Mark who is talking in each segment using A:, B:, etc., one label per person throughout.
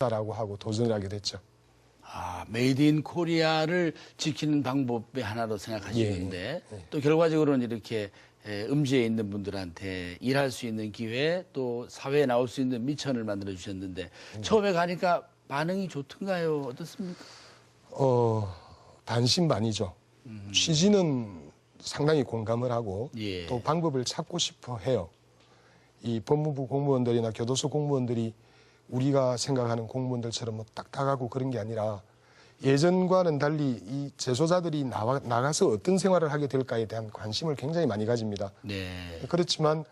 A: 싶다라고 하고 도전을 하게 됐죠.
B: 아, 메이드 인 코리아를 지키는 방법의 하나로 생각하시는데
A: 예.
B: 또 결과적으로는 이렇게 음지에 있는 분들한테 일할 수 있는 기회 또 사회에 나올 수 있는 미천을 만들어 주셨는데 처음에 가니까 반응이 좋던가요? 어떻습니까?
A: 반신반의죠. 취지는 상당히 공감을 하고
B: 예.
A: 또 방법을 찾고 싶어 해요. 이 법무부 공무원들이나 교도소 공무원들이 우리가 생각하는 공무원들처럼 뭐 딱딱하고 그런 게 아니라 예전과는 달리 이 재소자들이 나가서 어떤 생활을 하게 될까에 대한 관심을 굉장히 많이 가집니다.
B: 네.
A: 그렇지만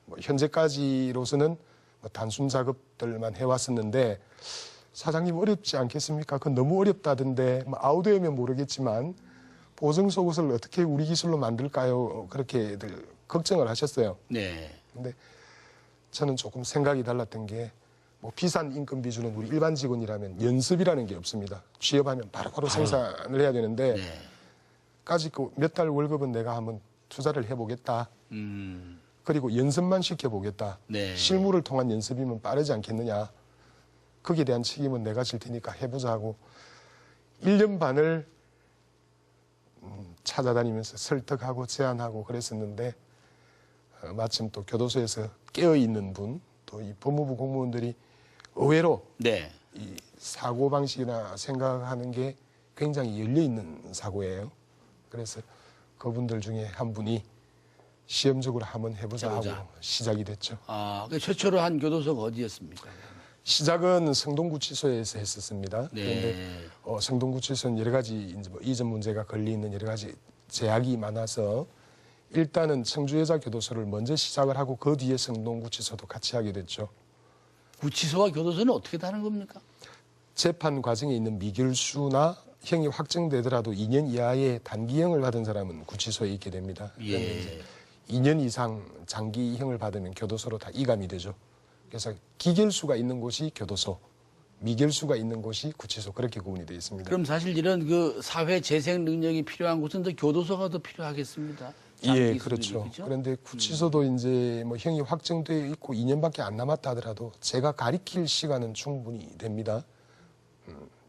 A: 뭐 현재까지로서는 뭐 단순 작업들만 해왔었는데 사장님 어렵지 않겠습니까? 그건 너무 어렵다던데 뭐 아우디오면 모르겠지만 보증 속옷을 어떻게 우리 기술로 만들까요? 그렇게들 걱정을 하셨어요.
B: 네.
A: 근데 저는 조금 생각이 달랐던 게 뭐 비싼 인건비 주는 우리 일반 직원이라면 연습이라는 게 없습니다. 취업하면 바로바로 생산을 해야 되는데
B: 네.
A: 까짓 몇 달 월급은 내가 한번 투자를 해보겠다. 그리고 연습만 시켜보겠다.
B: 네.
A: 실무를 통한 연습이면 빠르지 않겠느냐. 거기에 대한 책임은 내가 질 테니까 해보자 하고 1년 반을 찾아다니면서 설득하고 제안하고 그랬었는데 마침 또 교도소에서 깨어있는 분, 또 이 법무부 공무원들이 의외로
B: 네.
A: 이 사고방식이나 생각하는 게 굉장히 열려있는 사고예요. 그래서 그분들 중에 한 분이 시험적으로 한번 해보자 하고 시작이 됐죠.
B: 아, 그 최초로 한 교도소가 어디였습니까?
A: 시작은 성동구치소에서 했었습니다.
B: 네.
A: 그런데 성동구치소는 여러 가지 이제 뭐 이전 문제가 걸려 있는 여러 가지 제약이 많아서 일단은 청주여자교도소를 먼저 시작을 하고 그 뒤에 성동구치소도 같이 하게 됐죠.
B: 구치소와 교도소는 어떻게 다른 겁니까?
A: 재판 과정에 있는 미결수나 형이 확정되더라도 2년 이하의 단기형을 받은 사람은 구치소에 있게 됩니다.
B: 예.
A: 2년 이상 장기형을 받으면 교도소로 다 이감이 되죠. 그래서 기결수가 있는 곳이 교도소, 미결수가 있는 곳이 구치소 그렇게 구분이 되어 있습니다.
B: 그럼 사실 이런 그 사회 재생 능력이 필요한 곳은 더 교도소가 더 필요하겠습니다.
A: 예,
B: 장기
A: 그렇죠.
B: 수준이, 그죠?
A: 그런데 구치소도 이제 뭐 형이 확정되어 있고 2년밖에 안 남았다 하더라도 제가 가리킬 시간은 충분히 됩니다.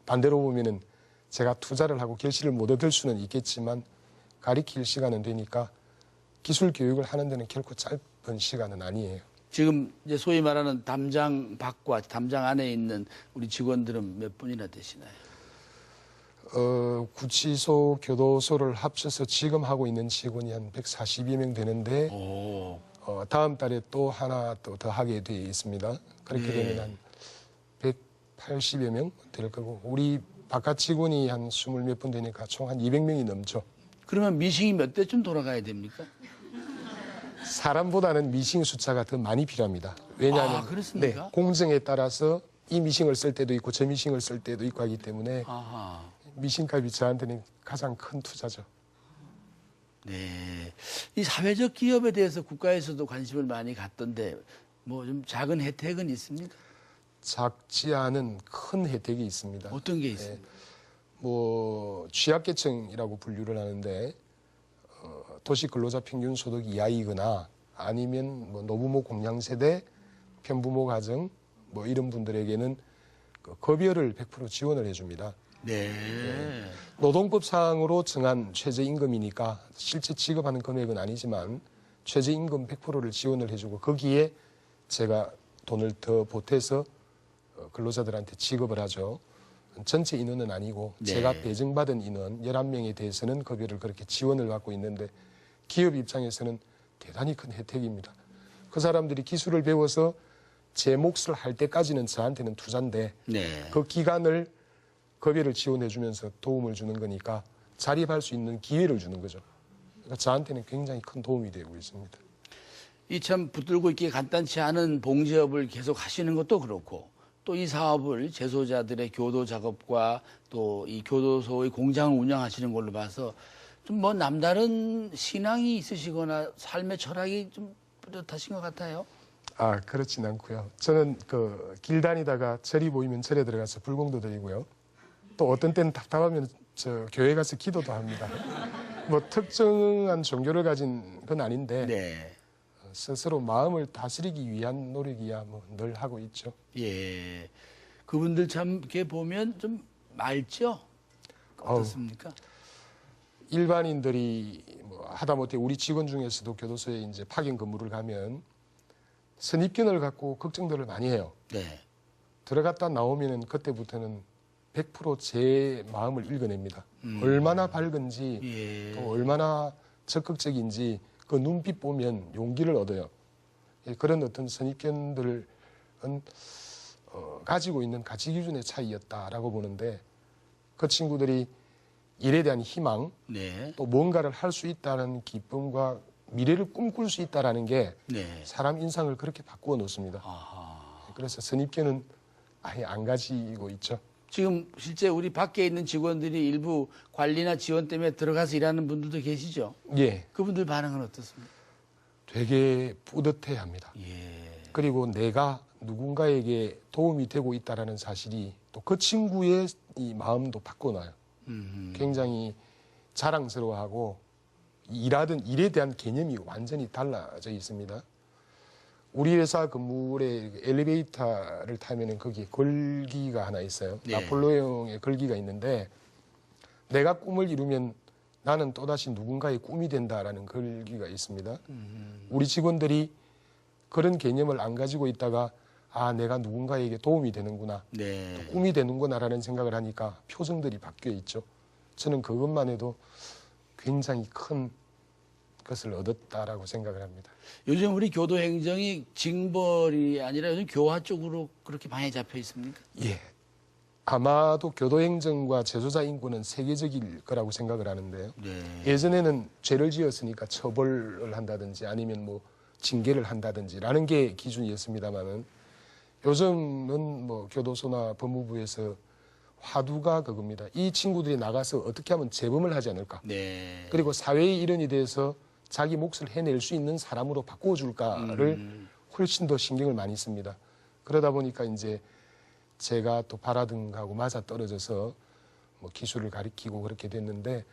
A: 반대로 보면은 제가 투자를 하고 결실을 못 얻을 수는 있겠지만 가리킬 시간은 되니까 기술 교육을 하는 데는 결코 짧은 시간은 아니에요.
B: 지금 이제 소위 말하는 담장 밖과 담장 안에 있는 우리 직원들은 몇 분이나 되시나요?
A: 구치소, 교도소를 합쳐서 지금 하고 있는 직원이 한 140여 명 되는데
B: 오.
A: 다음 달에 또 하나 또 더 하게 되어 있습니다. 그렇게
B: 네.
A: 되면 한 180여 명 될 거고 우리 바깥 직원이 한 20 몇 분 되니까 총 한 200명이 넘죠.
B: 그러면 미싱이 몇 대쯤 돌아가야 됩니까?
A: 사람보다는 미싱 숫자가 더 많이 필요합니다. 왜냐하면
B: 아, 그렇습니까?
A: 공정에 따라서 이 미싱을 쓸 때도 있고 저 미싱을 쓸 때도 있고 하기 때문에
B: 아하.
A: 미싱값이 저한테는 가장 큰 투자죠.
B: 네. 이 사회적 기업에 대해서 국가에서도 관심을 많이 갖던데 뭐 좀 작은 혜택은 있습니까?
A: 작지 않은 큰 혜택이 있습니다.
B: 어떤 게 있습니까?
A: 뭐 취약계층이라고 분류를 하는데 도시 근로자 평균 소득 이하이거나 아니면 뭐 노부모 공양세대, 편부모 가정 뭐 이런 분들에게는 그 급여를 100% 지원을 해줍니다.
B: 네.
A: 노동법상으로 정한 최저임금이니까 실제 지급하는 금액은 아니지만 최저임금 100%를 지원을 해주고 거기에 제가 돈을 더 보태서 근로자들한테 지급을 하죠. 전체 인원은 아니고
B: 네.
A: 제가 배정받은 인원 11명에 대해서는 급여를 그렇게 지원을 받고 있는데 기업 입장에서는 대단히 큰 혜택입니다. 그 사람들이 기술을 배워서 제 몫을 할 때까지는 저한테는 투자인데
B: 네.
A: 그 기간을 급여를 지원해 주면서 도움을 주는 거니까 자립할 수 있는 기회를 주는 거죠. 그러니까 저한테는 굉장히 큰 도움이 되고 있습니다.
B: 이 참 붙들고 있기 간단치 않은 봉지업을 계속 하시는 것도 그렇고 또 이 사업을 재소자들의 교도 작업과 또 이 교도소의 공장을 운영하시는 걸로 봐서 좀 뭐 남다른 신앙이 있으시거나 삶의 철학이 좀 뚜렷하신 것 같아요.
A: 아, 그렇진 않고요. 저는 그 길 다니다가 절이 보이면 절에 들어가서 불공도 드리고요. 또 어떤 때는 답답하면 저 교회 가서 기도도 합니다. 뭐 특정한 종교를 가진 건 아닌데
B: 네.
A: 스스로 마음을 다스리기 위한 노력이야 뭐 늘 하고 있죠.
B: 예. 그분들 참 이렇게 보면 좀 맑죠? 어떻습니까?
A: 일반인들이 뭐 하다못해 우리 직원 중에서도 교도소에 이제 파견 근무를 가면 선입견을 갖고 걱정들을 많이 해요.
B: 네.
A: 들어갔다 나오면은 그때부터는 100%제 마음을 읽어냅니다. 얼마나 밝은지
B: 예.
A: 또 얼마나 적극적인지 그 눈빛 보면 용기를 얻어요. 예, 그런 어떤 선입견들은 가지고 있는 가치 기준의 차이였다라고 보는데 그 친구들이 일에 대한 희망
B: 네.
A: 또 뭔가를 할 수 있다는 기쁨과 미래를 꿈꿀 수 있다라는 게
B: 네.
A: 사람 인상을 그렇게 바꾸어 놓습니다.
B: 아하.
A: 그래서 선입견은 아예 안 가지고 있죠.
B: 지금 실제 우리 밖에 있는 직원들이 일부 관리나 지원 때문에 들어가서 일하는 분들도 계시죠?
A: 예,
B: 그분들 반응은 어떻습니까?
A: 되게 뿌듯해합니다.
B: 예.
A: 그리고 내가 누군가에게 도움이 되고 있다라는 사실이 또 그 친구의 이 마음도 바꿔놔요. 굉장히 자랑스러워하고 일하던 일에 대한 개념이 완전히 달라져 있습니다. 우리 회사 건물에 엘리베이터를 타면은 거기에 걸기가 하나 있어요.
B: 네.
A: 나폴레옹의 걸기가 있는데 내가 꿈을 이루면 나는 또다시 누군가의 꿈이 된다라는 걸기가 있습니다. 우리 직원들이 그런 개념을 안 가지고 있다가 아, 내가 누군가에게 도움이 되는구나,
B: 네.
A: 꿈이 되는구나라는 생각을 하니까 표정들이 바뀌어 있죠. 저는 그것만 해도 굉장히 큰 것을 얻었다라고 생각을 합니다.
B: 요즘 우리 교도 행정이 징벌이 아니라 요즘 교화 쪽으로 그렇게 많이 잡혀 있습니까?
A: 예. 아마도 교도행정과 재소자 인구는 세계적일 거라고 생각을 하는데요.
B: 네.
A: 예전에는 죄를 지었으니까 처벌을 한다든지 아니면 뭐 징계를 한다든지라는 게 기준이었습니다만은 요즘은 뭐 교도소나 법무부에서 화두가 그겁니다. 이 친구들이 나가서 어떻게 하면 재범을 하지 않을까?
B: 네.
A: 그리고 사회의 일원이 돼서 자기 몫을 해낼 수 있는 사람으로 바꿔줄까를 훨씬 더 신경을 많이 씁니다. 그러다 보니까 이제 제가 또 바라든 하고 맞아 떨어져서 뭐 기술을 가리키고 그렇게 됐는데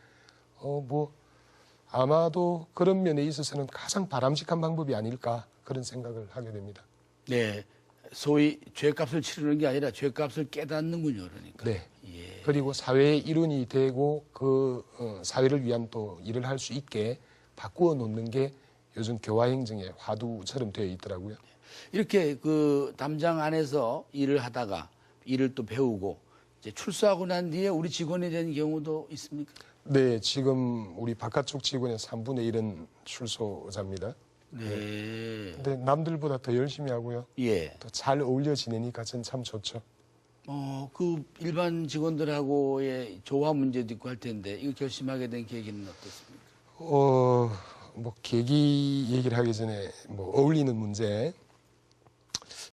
A: 뭐 아마도 그런 면에 있어서는 가장 바람직한 방법이 아닐까 그런 생각을 하게 됩니다.
B: 네. 소위 죄값을 치르는 게 아니라 죄값을 깨닫는군요, 그러니까.
A: 네.
B: 예.
A: 그리고 사회의 일원이 되고 그 사회를 위한 또 일을 할 수 있게 바꾸어 놓는 게 요즘 교화행정의 화두처럼 되어 있더라고요.
B: 이렇게 그 담장 안에서 일을 하다가 일을 또 배우고 이제 출소하고 난 뒤에 우리 직원이 된 경우도 있습니까?
A: 네, 지금 우리 바깥쪽 직원의 3분의 1은 출소자입니다.
B: 네.
A: 근데 남들보다 더 열심히 하고요.
B: 예.
A: 또 잘 어울려 지내니까 전 참 좋죠.
B: 그 일반 직원들하고의 조화 문제도 있고 할 텐데 이거 결심하게 된 계기는 어떻습니까?
A: 뭐 계기 얘기를 하기 전에 뭐 어울리는 문제